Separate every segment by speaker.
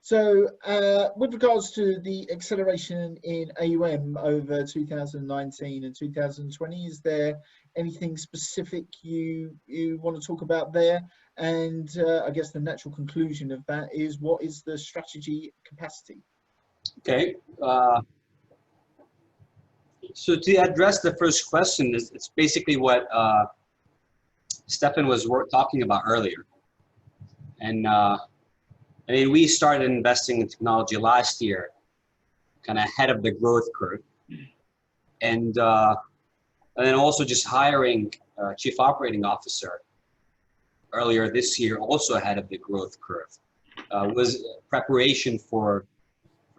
Speaker 1: So with regards to the acceleration in AUM over 2019 and 2020, is there anything specific you want to talk about there? And I guess the natural conclusion of that is, what is the strategy capacity?
Speaker 2: Okay. So to address the first question, it's basically what Stefan was talking about earlier. And I mean, we started investing in technology last year, kind of ahead of the growth curve. And then also just hiring a chief operating officer earlier this year, also ahead of the growth curve, was preparation for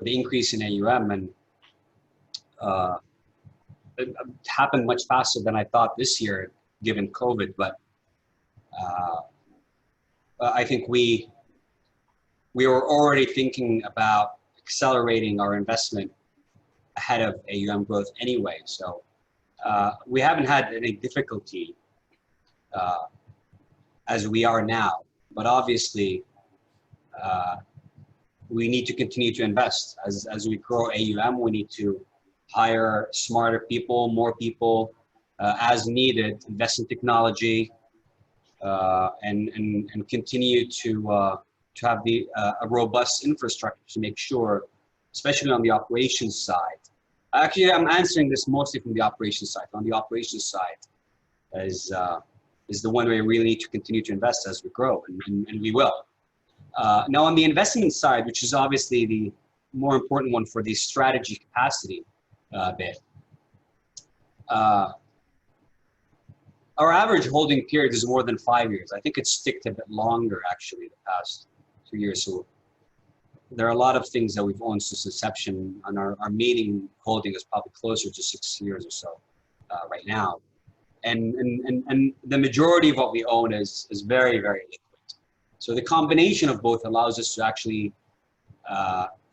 Speaker 2: the increase in AUM. And it happened much faster than I thought this year, given COVID. But I think we were already thinking about accelerating our investment ahead of AUM growth anyway. So we haven't had any difficulty as we are now. But obviously, we need to continue to invest. As we grow AUM, we need to hire smarter people, more people as needed, invest in technology, and continue to have a robust infrastructure to make sure, especially on the operations side. Actually, I'm answering this mostly from the operations side. On the operations side is the one way we really need to continue to invest as we grow, and we will. Now on the investment side, which is obviously the more important one for the strategy capacity bit, our average holding period is more than 5 years. I think it's ticked a bit longer actually the past 2 years. So there are a lot of things that we've owned since inception, and our meeting holding is probably closer to 6 years or so right now. And the majority of what we own is very, very liquid. So the combination of both allows us to actually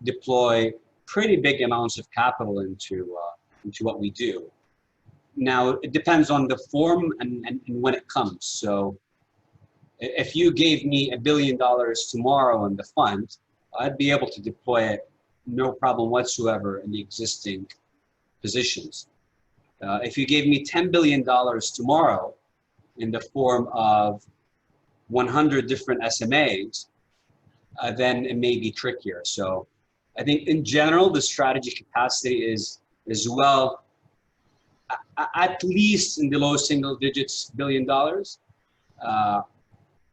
Speaker 2: deploy pretty big amounts of capital into what we do. Now, it depends on the form and when it comes. So if you gave me $1 billion tomorrow in the fund, I'd be able to deploy it no problem whatsoever in the existing positions. If you gave me $10 billion tomorrow in the form of 100 different SMAs, then it may be trickier. So I think in general, the strategy capacity is well, at least in the low single digits $billion.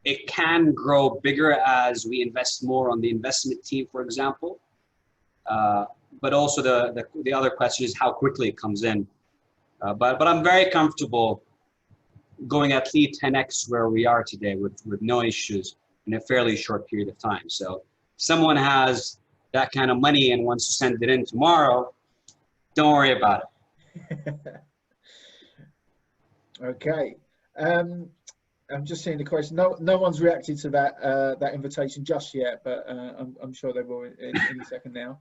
Speaker 2: It can grow bigger as we invest more on the investment team, for example. But also the other question is how quickly it comes in. But I'm very comfortable going at least 10x where we are today with no issues in a fairly short period of time. So if someone has that kind of money and wants to send it in tomorrow, don't worry about it.
Speaker 1: Okay. I'm just seeing the question. No one's reacted to that invitation just yet, but I'm sure they will in a second now.